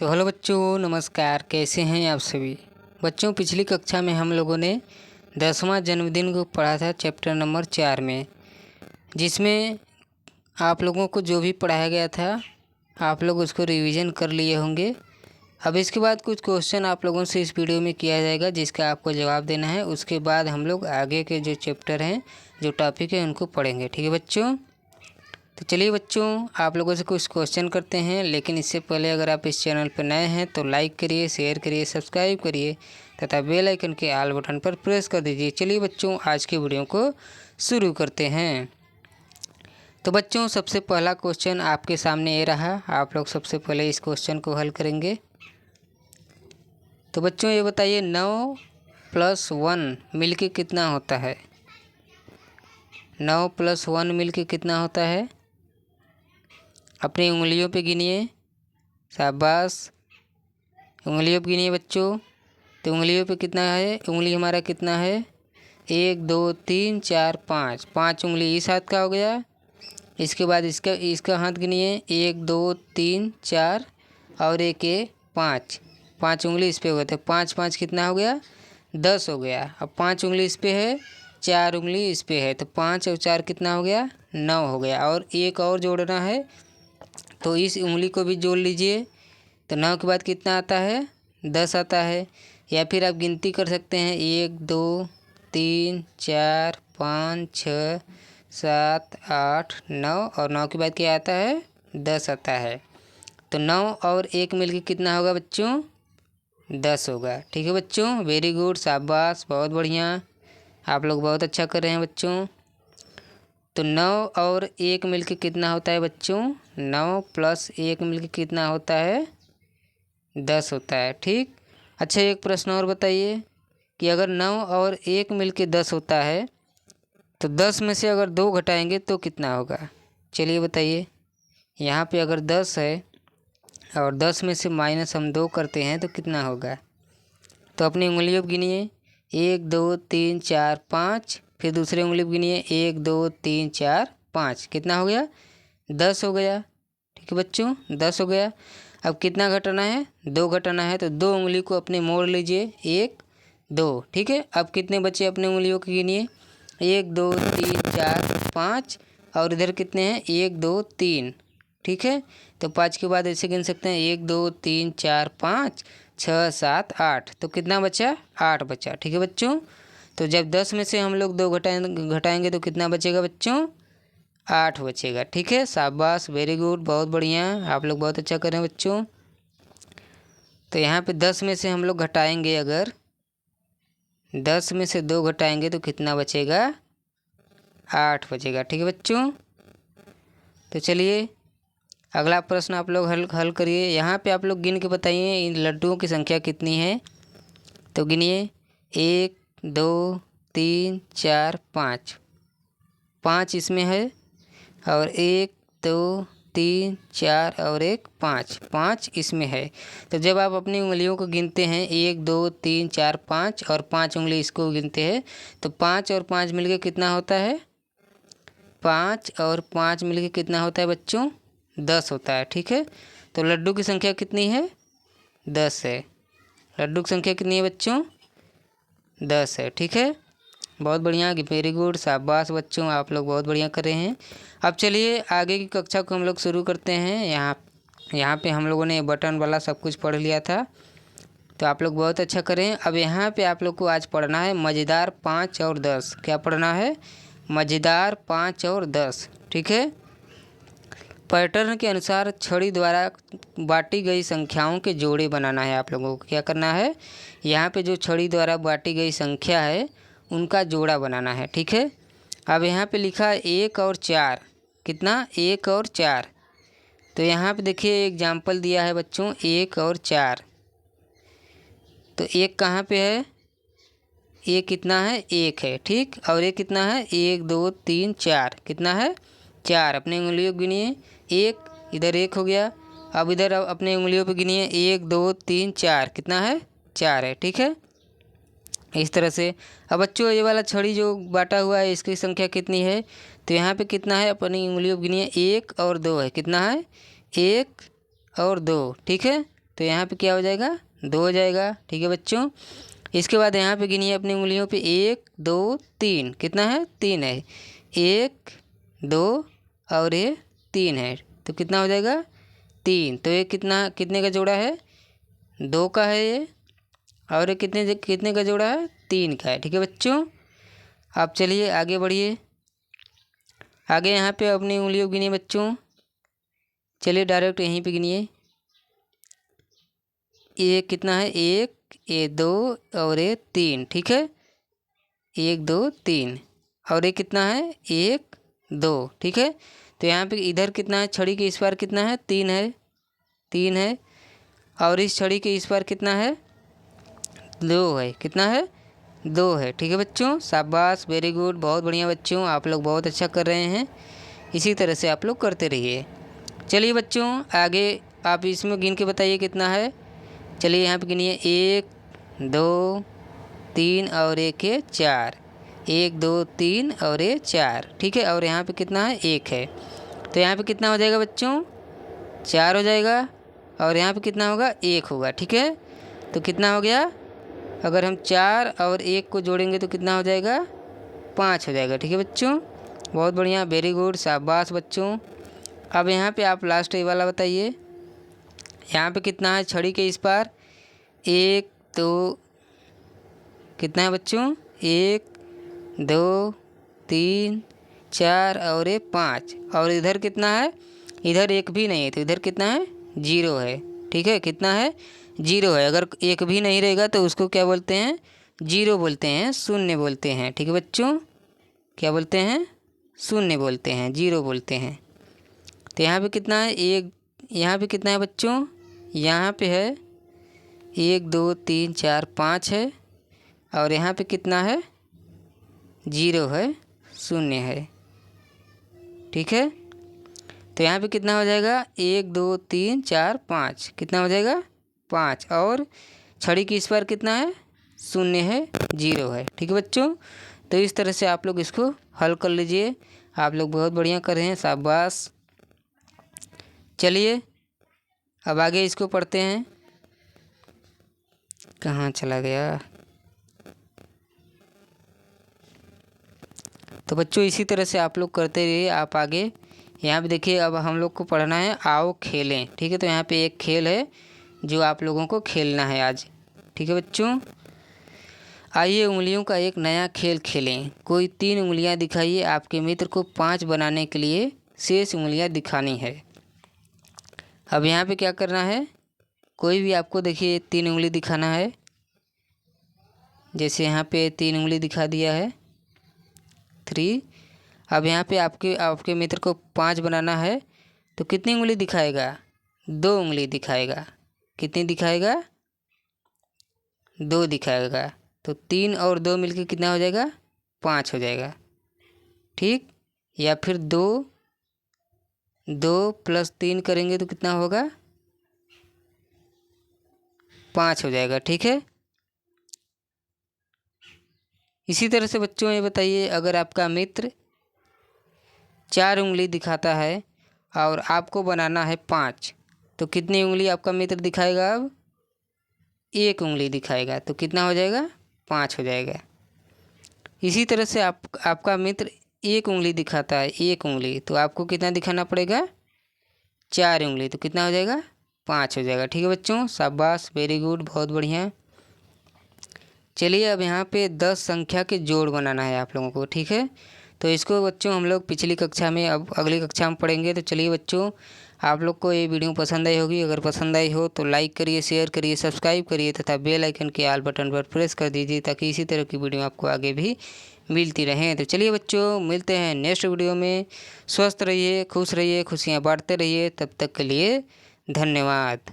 तो हेलो बच्चों, नमस्कार। कैसे हैं आप सभी बच्चों। पिछली कक्षा में हम लोगों ने 10वां जन्मदिन को पढ़ा था चैप्टर नंबर 4 में, जिसमें आप लोगों को जो भी पढ़ाया गया था आप लोग उसको रिवीजन कर लिए होंगे। अब इसके बाद कुछ क्वेश्चन आप लोगों से इस वीडियो में किया जाएगा जिसका आपको जवाब देना है। उसके बाद हम लोग आगे के जो चैप्टर हैं, जो टॉपिक है, उनको पढ़ेंगे। ठीक है बच्चों। तो चलिए बच्चों, आप लोगों से कुछ क्वेश्चन करते हैं, लेकिन इससे पहले अगर आप इस चैनल पर नए हैं तो लाइक करिए, शेयर करिए, सब्सक्राइब करिए तथा बेल आइकन के ऑल बटन पर प्रेस कर दीजिए। चलिए बच्चों, आज की वीडियो को शुरू करते हैं। तो बच्चों, सबसे पहला क्वेश्चन आपके सामने ये रहा। आप लोग सबसे पहले इस क्वेश्चन को हल करेंगे। तो बच्चों ये बताइए, 9 + 1 मिलके कितना होता है? 9 + 1 मिलके कितना होता है? अपनी उंगलियों पे गिनिए। शाबाश, उंगलियों पे गिनिए बच्चों। तो उंगलियों पे कितना है? उंगली हमारा कितना है? 1 2 3 4 5। 5 उंगली इस हाथ का हो गया। इसके बाद इसका हाथ गिनिए। 1 2 3 4 और एक 5। 5 उंगली इस पे हो गए थे। 5 5 कितना हो गया? 10 हो गया। अब 5 उंगली इस पे है, 4 उंगली इस पे है, तो 5 और 4 कितना हो गया? 9 हो गया। और एक और जोड़ना है, तो इस उंगली को भी जोड़ लीजिए। तो 9 के बाद कितना आता है? 10 आता है। या फिर आप गिनती कर सकते हैं, 1 2 3 4 5 6 7 8 9, और 9 के बाद क्या आता है? 10 आता है। तो 9 और 1 मिलके कितना होगा बच्चों? 10 होगा। ठीक है बच्चों, वेरी गुड, शाबाश, बहुत बढ़िया। आप लोग बहुत अच्छा कर रहे हैं बच्चों। तो 9 और 1 मिलके कितना होता है बच्चों? 9 + 1 मिलके कितना होता है? 10 होता है। ठीक। अच्छा, एक प्रश्न और बताइए कि अगर 9 और 1 मिलके 10 होता है, तो 10 में से अगर 2 घटाएंगे तो कितना होगा? चलिए बताइए। यहाँ पे अगर 10 है और 10 में से माइनस हम 2 करते हैं तो कितना होगा? तो अपनी उंगलियों पर गिनिए। 1 2 3 4 5। फिर दूसरी उंगली पर गिनिए। 1 2 3 4 5। कितना हो गया? 10 हो गया। ठीक है बच्चों, 10 हो गया। अब कितना घटाना है? 2 घटाना है। तो 2 उंगली को अपने मोड़ लीजिए। 1 2। ठीक है। अब कितने बचे अपने उंगलियों के गिनिए। 1 2 3 4 5, और इधर कितने हैं? 1 2 3। ठीक है। तो 5 के बाद ऐसे गिन सकते हैं, 1 2 3 4 5 6 7 8। तो कितना बचा? 8 बचा। ठीक है बच्चों। तो जब 10 में से हम लोग 2 घटाएंगे तो कितना बचेगा बच्चों? 8 बचेगा। ठीक है, शाबाश, वेरी गुड, बहुत बढ़िया। आप लोग बहुत अच्छा कर रहे हैं बच्चों। तो यहाँ पे 10 में से हम लोग घटाएंगे, अगर 10 में से 2 घटाएंगे तो कितना बचेगा? 8 बचेगा। ठीक है बच्चों। तो चलिए अगला प्रश्न आप लोग हल करिए। यहाँ पे आप लोग गिन के बताइए इन लड्डुओं की संख्या कितनी है। तो गिनिए। 1 2 3 4 5। 5 इसमें है, और 1 2 3 4 और एक 5। 5 इसमें है। तो जब आप अपनी उंगलियों को गिनते हैं, 1 2 3 4 5, और 5 उंगली इसको गिनते हैं, तो 5 और 5 मिलके कितना होता है? 5 और 5 मिलके कितना होता है बच्चों? 10 होता है। ठीक है। तो लड्डू की संख्या कितनी है? 10 है। लड्डू की संख्या कितनी है बच्चों? 10 है। ठीक है, बहुत बढ़िया, वेरी गुड, शाबाश बच्चों, आप लोग बहुत बढ़िया कर रहे हैं। अब चलिए आगे की कक्षा को हम लोग शुरू करते हैं। यहाँ पे हम लोगों ने बटन वाला सब कुछ पढ़ लिया था, तो आप लोग बहुत अच्छा करें। अब यहाँ पे आप लोग को आज पढ़ना है मज़ेदार 5 और 10। क्या पढ़ना है? मज़ेदार 5 और 10। ठीक है। पैटर्न के अनुसार छड़ी द्वारा बांटी गई संख्याओं के जोड़े बनाना है आप लोगों को। क्या करना है? यहाँ पे जो छड़ी द्वारा बांटी गई संख्या है उनका जोड़ा बनाना है। ठीक है। अब यहाँ पे लिखा है 1 और 4। कितना? 1 और 4। तो यहाँ पे देखिए एग्जाम्पल दिया है बच्चों, 1 और 4। तो 1 कहाँ पे है? ये कितना है? 1 है। ठीक। और ये कितना है? 1 2 3 4। कितना है? 4। अपने उंगलियों को गिनिए। 1 इधर 1 हो गया। अब इधर अपने उंगलियों पे गिनिए। 1 2 3 4। कितना है? 4 है। ठीक है, इस तरह से। अब बच्चों ये वाला छड़ी जो बांटा हुआ है इसकी संख्या कितनी है? तो यहाँ पे कितना है? अपनी उंगलियों को गिनिए। 1 और 2 है। कितना है? 1 और 2। ठीक है। तो यहाँ पे क्या हो जाएगा, 2 हो जाएगा। ठीक है बच्चों, इसके बाद यहाँ पे गिनिए अपनी उंगलियों पे, 1 2 3, कितना है, 3 है। 1 2 और ये 3 है, तो कितना हो जाएगा, 3। तो ये कितने का जोड़ा है, 2 का है ये, और ये कितने का जोड़ा है, 3 का है। ठीक है बच्चों, आप चलिए आगे बढ़िए। आगे यहाँ पे अपनी उंगलियों को गिनिए बच्चों। चलिए डायरेक्ट यहीं पे गिनिए। ये कितना है, 1 ये 2 और ये 3। ठीक है, 1 2 3, और ये कितना है, 1 2। ठीक है, तो यहाँ पे इधर कितना है, छड़ी के इस पार कितना है, 3 है, 3 है। और इस छड़ी के इस पार कितना है, 2 है, कितना है, 2 है। ठीक है बच्चों, शाबाश, वेरी गुड, बहुत बढ़िया बच्चों, आप लोग बहुत अच्छा कर रहे हैं। इसी तरह से आप लोग करते रहिए। चलिए बच्चों आगे आप इसमें गिन के बताइए कितना है। चलिए यहाँ पे गिनिए, 1 2 3 और 1 है 4, 1 2 3 और ये 4। ठीक है, और यहाँ पे कितना है, 1 है। तो यहाँ पे कितना हो जाएगा बच्चों, 4 हो जाएगा, और यहाँ पे कितना होगा, 1 होगा। ठीक है, तो कितना हो गया, अगर हम 4 और 1 को जोड़ेंगे तो कितना हो जाएगा, 5 हो जाएगा। ठीक है बच्चों, बहुत बढ़िया, वेरी गुड, शाबाश बच्चों। अब यहाँ पे आप लास्ट ये वाला बताइए, यहाँ पे कितना है, छड़ी के इस पार 1 2, कितना है बच्चों, 1 2 3 4 और ये 5, और इधर कितना है, इधर 1 भी नहीं है, तो इधर कितना है, 0 है। ठीक है, कितना है, 0 है। अगर 1 भी नहीं रहेगा तो उसको क्या बोलते हैं, 0 बोलते हैं, शून्य बोलते हैं। ठीक है बच्चों, क्या बोलते हैं, शून्य बोलते हैं, 0 बोलते हैं। तो यहाँ पे कितना है, 1, यहाँ पे कितना है बच्चों, यहाँ पे है 1 2 3 4 5 है, और यहाँ पे कितना है, 0 है, शून्य है। ठीक है, तो यहाँ पे कितना हो जाएगा, 1 2 3 4 5, कितना हो जाएगा, 5, और छड़ी की इस पर कितना है, शून्य है, 0 है। ठीक है बच्चों, तो इस तरह से आप लोग इसको हल कर लीजिए। आप लोग बहुत बढ़िया कर रहे हैं, शाबाश। चलिए अब आगे इसको पढ़ते हैं। कहाँ चला गया, तो बच्चों इसी तरह से आप लोग करते रहिए। आप आगे यहाँ पे देखिए, अब हम लोग को पढ़ना है आओ खेलें। ठीक है, तो यहाँ पे एक खेल है जो आप लोगों को खेलना है आज। ठीक है बच्चों, आइए उंगलियों का एक नया खेल खेलें। कोई 3 उंगलियां दिखाइए, आपके मित्र को 5 बनाने के लिए शेष उंगलियां दिखानी है। अब यहाँ पे क्या करना है, कोई भी आपको देखिए 3 उंगली दिखाना है। जैसे यहाँ पे 3 उंगली दिखा दिया है, 3। अब यहाँ पे आपके मित्र को 5 बनाना है, तो कितनी उंगली दिखाएगा, 2 उंगली दिखाएगा। कितनी दिखाएगा, 2 दिखाएगा। तो 3 और 2 मिलके कितना हो जाएगा, 5 हो जाएगा। ठीक, या फिर 2 + 3 करेंगे तो कितना होगा, 5 हो जाएगा। ठीक है, इसी तरह से बच्चों ये बताइए, अगर आपका मित्र 4 उंगली दिखाता है और आपको बनाना है 5, तो कितनी उंगली आपका मित्र दिखाएगा, अब 1 उंगली दिखाएगा। तो कितना हो जाएगा, 5 हो जाएगा। इसी तरह से आपका मित्र 1 उंगली दिखाता है, 1 उंगली, तो आपको कितना दिखाना पड़ेगा, 4 उंगली, तो कितना हो जाएगा, 5 हो जाएगा। ठीक है बच्चों, शाबाश, वेरी गुड, बहुत बढ़िया। चलिए अब यहाँ पे 10 संख्या के जोड़ बनाना है आप लोगों को। ठीक है, तो इसको बच्चों हम लोग पिछली कक्षा में, अब अगली कक्षा में पढ़ेंगे। तो चलिए बच्चों, आप लोग को ये वीडियो पसंद आई होगी। अगर पसंद आई हो तो लाइक करिए, शेयर करिए, सब्सक्राइब करिए तथा बेल आइकन के ऑल बटन पर प्रेस कर दीजिए, ताकि इसी तरह की वीडियो आपको आगे भी मिलती रहें। तो चलिए बच्चों, मिलते हैं नेक्स्ट वीडियो में। स्वस्थ रहिए, खुश रहिए, खुशियाँ बांटते रहिए। तब तक के लिए धन्यवाद।